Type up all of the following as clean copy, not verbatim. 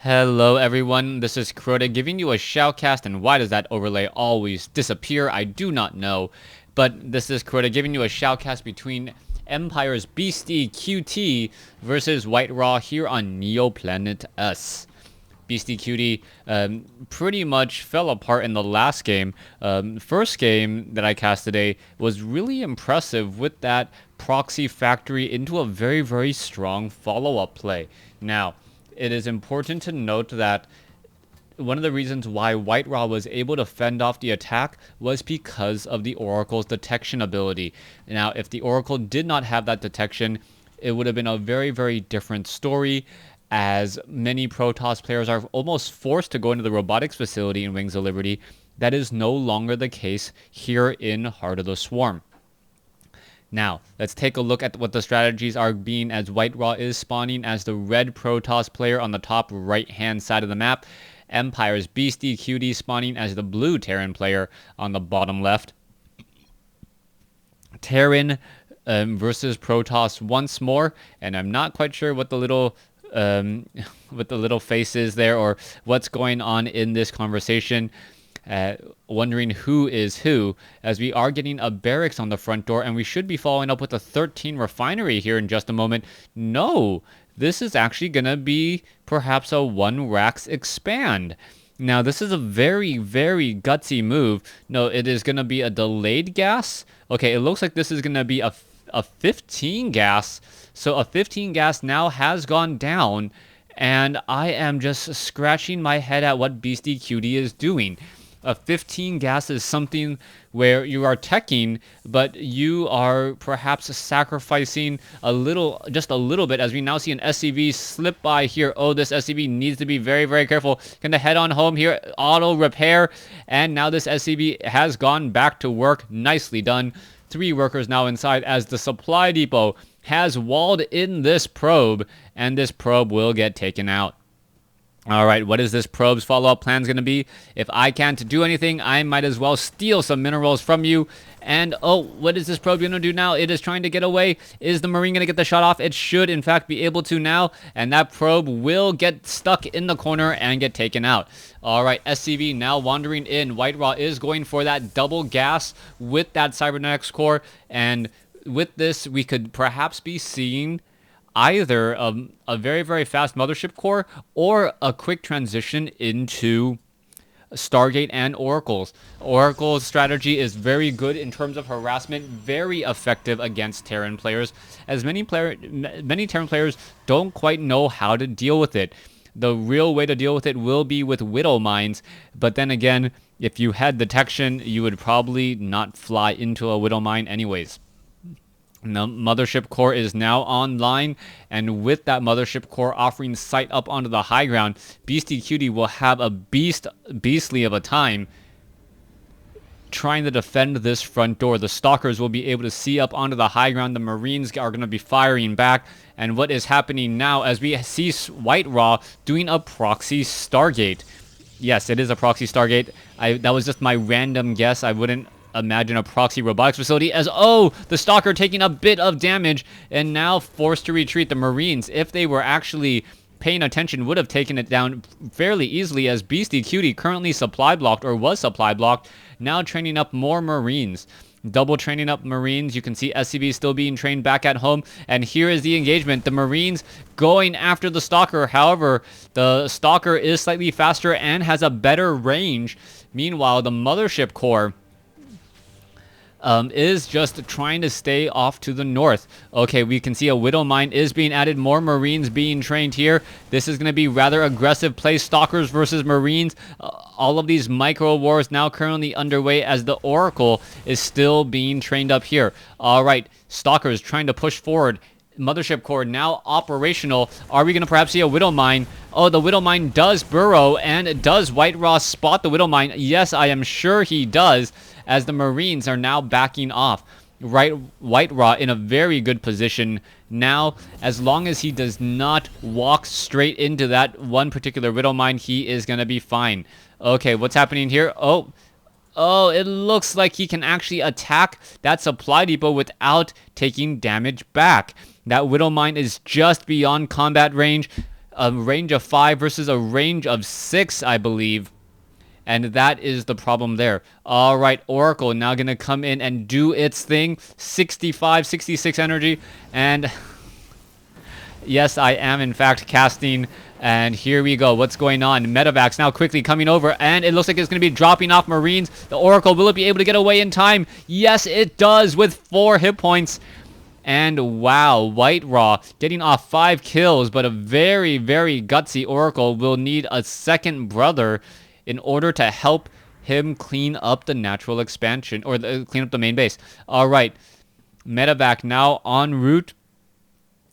Hello everyone, this is Crota giving you a shoutcast, and why does that overlay always disappear? I do not know, but this is Crota giving you a shoutcast between Empire's BeastyQT versus WhiteRa here on Neoplanet S. BeastyQT pretty much fell apart in the last game. First game that I cast today was really impressive with that proxy factory into a very, very strong follow-up play. Now, it is important to note that one of the reasons why WhiteRa was able to fend off the attack was because of the Oracle's detection ability. Now, if the Oracle did not have that detection, it would have been a very, very different story, as many Protoss players are almost forced to go into the robotics facility in Wings of Liberty. That is no longer the case here in Heart of the Swarm. Now, let's take a look at what the strategies are being, as WhiteRa is spawning as the red Protoss player on the top right-hand side of the map. Empire's BeastyQT spawning as the blue Terran player on the bottom left. Terran versus Protoss once more, and I'm not quite sure what the little face is there, or what's going on in this conversation. Wondering who is who, as we are getting a barracks on the front door, and we should be following up with a 13 refinery here in just a moment. No, this is actually going to be perhaps a 1 racks expand. Now, this is a very, very gutsy move. No, it is going to be a delayed gas. Okay, it looks like this is going to be a 15 gas. So a 15 gas now has gone down, and I am just scratching my head at what BeastyQT is doing. A 15 gas is something where you are teching, but you are perhaps sacrificing just a little bit, as we now see an SCV slip by here. Oh, this SCV needs to be very, very careful. Gonna head on home here, auto repair, and now this SCV has gone back to work. Nicely done. 3 workers now inside, as the supply depot has walled in this probe, and this probe will get taken out. All right, what is this probe's follow-up plan going to be? If I can't do anything, I might as well steal some minerals from you. And, oh, what is this probe going to do now? It is trying to get away. Is the Marine going to get the shot off? It should, in fact, be able to now. And that probe will get stuck in the corner and get taken out. All right, SCV now wandering in. WhiteRa is going for that double gas with that cybernetics core. And with this, we could perhaps be seeing either a very, very fast mothership core or a quick transition into Stargate and Oracles. Oracle's strategy is very good in terms of harassment, very effective against Terran players, as many Terran players don't quite know how to deal with it. The real way to deal with it will be with Widow Mines, but then again, if you had detection, you would probably not fly into a Widow Mine anyways. The mothership core is now online, and with that mothership core offering sight up onto the high ground, BeastyQT will have a beastly of a time trying to defend this front door. The stalkers will be able to see up onto the high ground. The Marines are going to be firing back, and what is happening now, as we see WhiteRa doing a proxy Stargate. Yes, it is a proxy Stargate. That was just my random guess. I wouldn't imagine a proxy robotics facility, as, oh, the stalker taking a bit of damage and now forced to retreat. The Marines, if they were actually paying attention, would have taken it down fairly easily, as BeastyQT currently supply blocked, or was supply blocked, now training up more Marines. Double training up Marines. You can see SCV still being trained back at home, and here is the engagement. The Marines going after the stalker. However, the stalker is slightly faster and has a better range. Meanwhile, the mothership core is just trying to stay off to the north. Okay, we can see a Widow Mine is being added. More Marines being trained here. This is going to be rather aggressive play. Stalkers versus Marines. All of these micro wars now currently underway, as the Oracle is still being trained up here. All right, Stalkers trying to push forward. Mothership core now operational. Are we going to perhaps see a Widow Mine? Oh, the Widow Mine does burrow, and does WhiteRa spot the Widow Mine? Yes, I am sure he does, as the Marines are now backing off. Right, WhiteRa in a very good position now. As long as he does not walk straight into that one particular Widow Mine, he is going to be fine. Okay, what's happening here? Oh, it looks like he can actually attack that supply depot without taking damage back. That Widow Mine is just beyond combat range. a range of 5 versus a range of 6, I believe. And that is the problem there. All right, Oracle now going to come in and do its thing. 65, 66 energy. And yes, I am in fact casting. And here we go. What's going on? Medivacs now quickly coming over. And it looks like it's going to be dropping off Marines. The Oracle, will it be able to get away in time? Yes, it does with 4 hit points. And wow, WhiteRa getting off 5 kills. But a very, very gutsy Oracle will need a second brother in order to help him clean up the natural expansion, or clean up the main base. All right, Medevac now en route,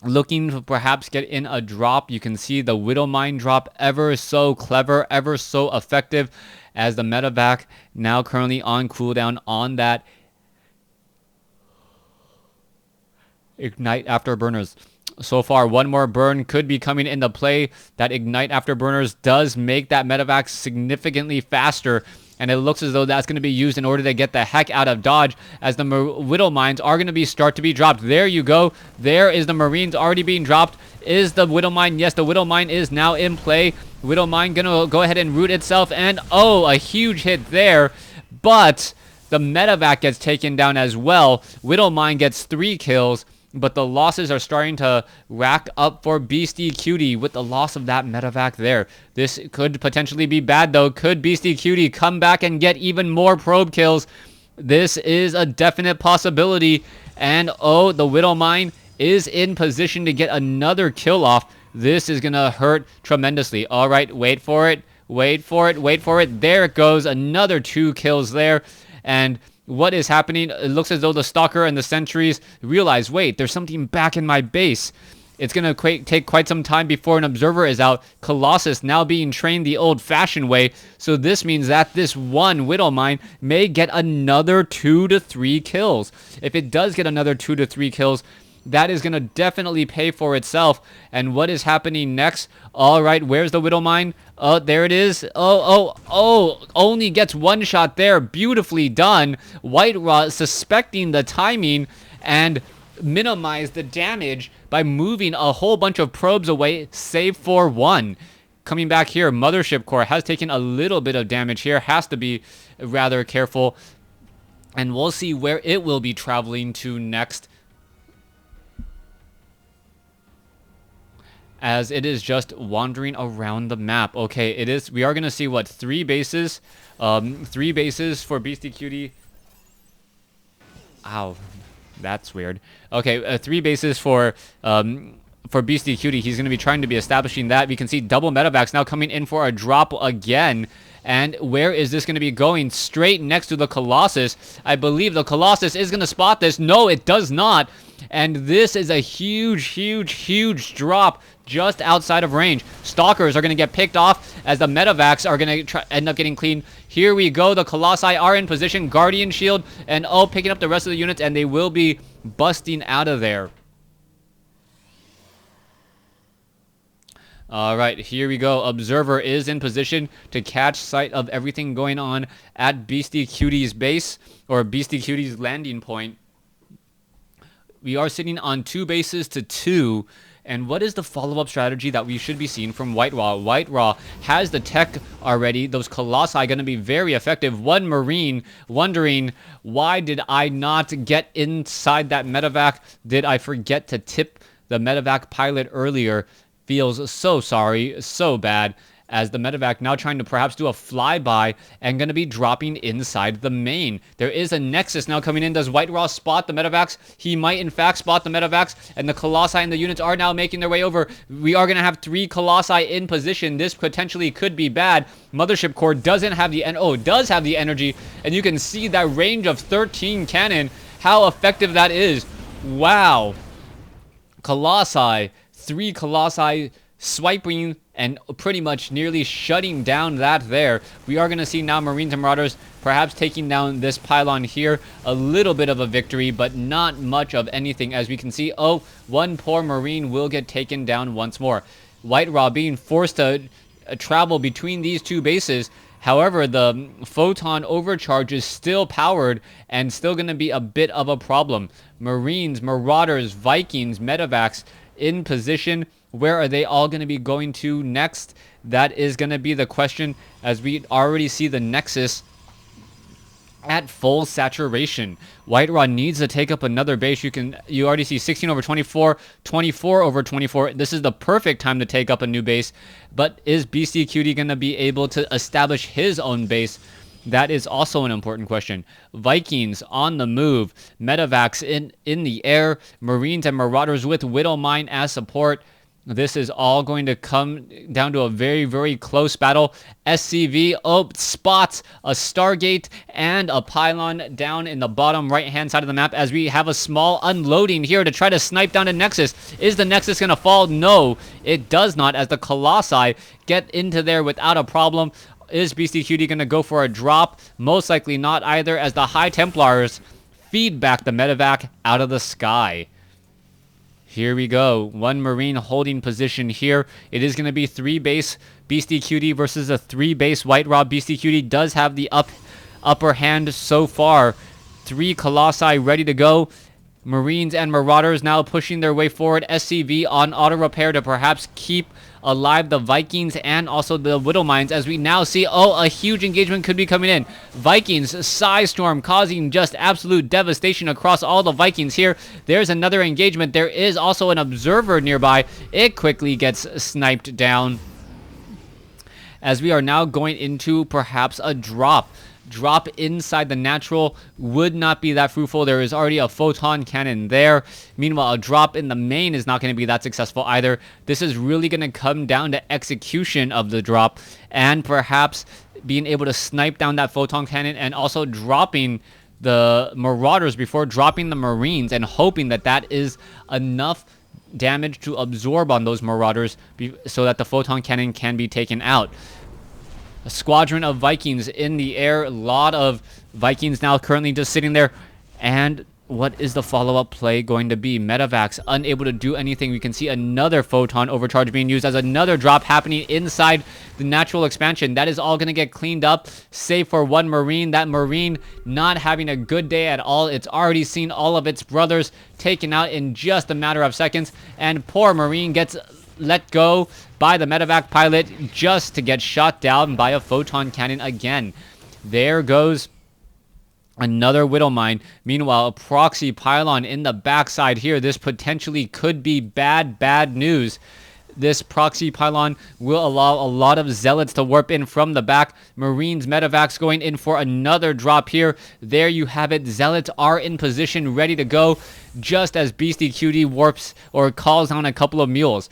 looking to perhaps get in a drop. You can see the Widow Mine drop, ever so clever, ever so effective, as the Medevac now currently on cooldown on that Ignite Afterburners. So far, one more burn could be coming into play. That Ignite Afterburners does make that Medevac significantly faster, and it looks as though that's going to be used in order to get the heck out of dodge, as the Widow Mines are going to start to be dropped. There you go. There is the Marines already being dropped. Is the Widow Mine? Yes, the Widow Mine is now in play. Widow Mine going to go ahead and root itself, and oh, a huge hit there. But the Medevac gets taken down as well. Widow Mine gets 3 kills. But the losses are starting to rack up for BeastyQT with the loss of that Medevac there. This could potentially be bad, though. Could BeastyQT come back and get even more probe kills? This is a definite possibility. And oh, the Widow Mine is in position to get another kill off. This is going to hurt tremendously. All right, wait for it. Wait for it. Wait for it. There it goes. Another 2 kills there. And what is happening? It looks as though the Stalker and the Sentries realize, wait, there's something back in my base. It's going to take quite some time before an Observer is out. Colossus now being trained the old-fashioned way. So this means that this one Widow Mine may get another 2 to 3 kills. If it does get another 2 to 3 kills, that is going to definitely pay for itself. And what is happening next? All right, where's the Widow Mine? Oh, there it is. Oh, only gets 1 shot there. Beautifully done. WhiteRa suspecting the timing and minimize the damage by moving a whole bunch of probes away, save for 1. Coming back here, Mothership Core has taken a little bit of damage here. Has to be rather careful. And we'll see where it will be traveling to next, as it is just wandering around the map. Okay, it is. We are going to see, what, 3 bases? 3 bases for BeastyQT. Ow, that's weird. Okay, 3 bases for BeastyQT. He's going to be trying to be establishing that. We can see double Medevacs now coming in for a drop again. And where is this going to be going? Straight next to the Colossus. I believe the Colossus is going to spot this. No, it does not. And this is a huge, huge, huge drop just outside of range. Stalkers are going to get picked off as the Medevacs are going to end up getting clean. Here we go. The Colossi are in position. Guardian Shield and picking up the rest of the units, and they will be busting out of there. All right, here we go. Observer is in position to catch sight of everything going on at BeastyQT's base, or BeastyQT's landing point. We are sitting on 2 bases to 2. And what is the follow-up strategy that we should be seeing from WhiteRa? WhiteRa has the tech already. Those Colossi going to be very effective. One Marine wondering, why did I not get inside that Medevac? Did I forget to tip the Medevac pilot earlier? Feels so sorry, so bad, as the Medevac now trying to perhaps do a flyby and going to be dropping inside the main. There is a Nexus now coming in. Does WhiteRa spot the Medevacs? He might in fact spot the Medevacs, and the Colossi and the units are now making their way over. We are going to have 3 Colossi in position. This potentially could be bad. Mothership Core doesn't have the does have the energy, and you can see that range of 13 cannon, how effective that is. Wow. Colossi, 3 Colossi swiping and pretty much nearly shutting down that there. We are going to see now Marines and Marauders perhaps taking down this pylon here. A little bit of a victory, but not much of anything, as we can see. Oh, 1 poor Marine will get taken down once more. WhiteRa being forced to travel between these 2 bases. However, the Photon Overcharge is still powered and still going to be a bit of a problem. Marines, Marauders, Vikings, Medevacs in position. Where are they all going to be going to next? That is going to be the question, as we already see the Nexus at full saturation. WhiteRa needs to take up another base. You already see 16 over 24, 24 over 24. This is the perfect time to take up a new base. But is BeastyQT going to be able to establish his own base? That is also an important question. Vikings on the move. Medivacs in the air. Marines and Marauders with Widowmine as support. This is all going to come down to a very, very close battle. SCV spots a Stargate and a pylon down in the bottom right-hand side of the map as we have a small unloading here to try to snipe down the Nexus. Is the Nexus going to fall? No, it does not, as the Colossi get into there without a problem. Is BeastyQT going to go for a drop? Most likely not either, as the High Templars feed back the Medivac out of the sky. Here we go. One Marine holding position here. It is going to be 3-base BeastyQT versus a 3-base WhiteRa. BeastyQT does have the upper hand so far. 3 Colossi ready to go. Marines and Marauders now pushing their way forward. SCV on auto repair to perhaps keep alive the Vikings and also the Widowmines, as we now see, a huge engagement could be coming in. Vikings, Psystorm causing just absolute devastation across all the Vikings here. There's another engagement. There is also an observer nearby. It quickly gets sniped down, as we are now going into perhaps a drop. Drop inside the natural would not be that fruitful. There is already a photon cannon there. Meanwhile, a drop in the main is not going to be that successful either. This is really going to come down to execution of the drop and perhaps being able to snipe down that photon cannon and also dropping the Marauders before dropping the Marines and hoping that that is enough damage to absorb on those Marauders so that the photon cannon can be taken out. A squadron of Vikings in the air. A lot of Vikings now currently just sitting there. And what is the follow-up play going to be? Medivacs unable to do anything. We can see another photon overcharge being used as another drop happening inside the natural expansion. That is all going to get cleaned up, save for one Marine. That Marine not having a good day at all. It's already seen all of its brothers taken out in just a matter of seconds. And poor Marine gets let go by the medevac pilot just to get shot down by a photon cannon again. There goes another Widowmine. Meanwhile, a proxy pylon in the backside here. This potentially could be bad news. This proxy pylon will allow a lot of zealots to warp in from the back. Marines, medevacs going in for another drop here. There you have it. Zealots are in position, ready to go, just as BeastyQT warps or calls on a couple of mules.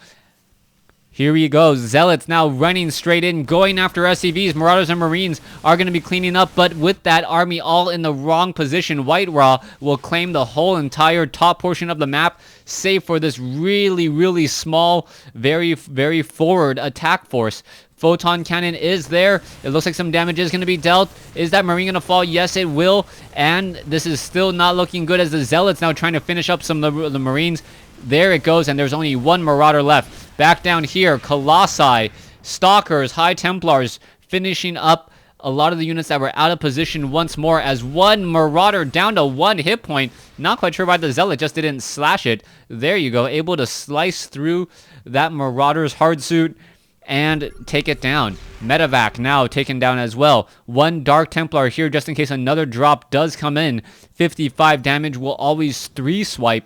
Here we go. Zealots now running straight in, going after SCVs. Marauders and Marines are going to be cleaning up, but with that army all in the wrong position, WhiteRa will claim the whole entire top portion of the map, save for this really small, very forward attack force. Photon cannon is there. It looks like some damage is going to be dealt. Is that Marine going to fall? Yes, it will. And this is still not looking good, as the Zealots now trying to finish up some of the Marines. There it goes, and there's only one Marauder left. Back down here, Colossi, Stalkers, High Templars finishing up a lot of the units that were out of position once more, as one Marauder down to 1 hit point. Not quite sure why the Zealot just didn't slash it. There you go, able to slice through that Marauder's hard suit and take it down. Medevac now taken down as well. One Dark Templar here just in case another drop does come in. 55 damage will always 3-swipe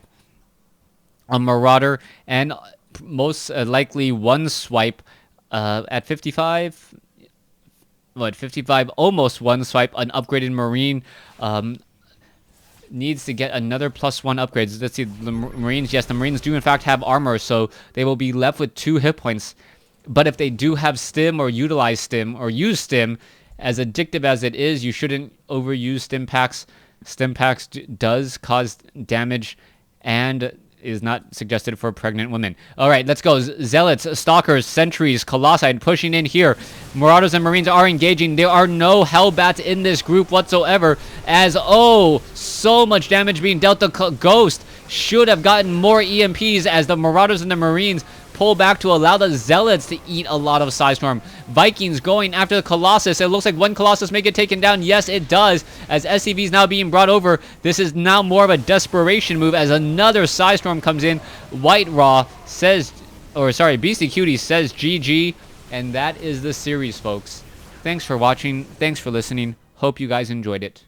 a Marauder, and most likely 1 swipe at 55. 55, almost 1 swipe. An upgraded Marine needs to get another +1 upgrades. Let's see, the Marines. Yes, the Marines do in fact have armor, so they will be left with 2 hit points. But if they do have stim or utilize stim or use stim, as addictive as it is, you shouldn't overuse stim packs. Stim packs does cause damage and is not suggested for pregnant women. All right, let's go. Zealots, Stalkers, Sentries, Colossi pushing in here. Marauders and Marines are engaging. There are no Hellbats in this group whatsoever, as, so much damage being dealt. The Ghost should have gotten more EMPs, as the Marauders and the Marines pull back to allow the Zealots to eat a lot of Psystorm. Vikings going after the Colossus. It looks like one Colossus may get taken down. Yes, it does, as SCV is now being brought over. This is now more of a desperation move as another Psystorm comes in. WhiteRa says or sorry, BeastyQT says GG, and that is the series, folks. Thanks for watching. Thanks for listening. Hope you guys enjoyed it.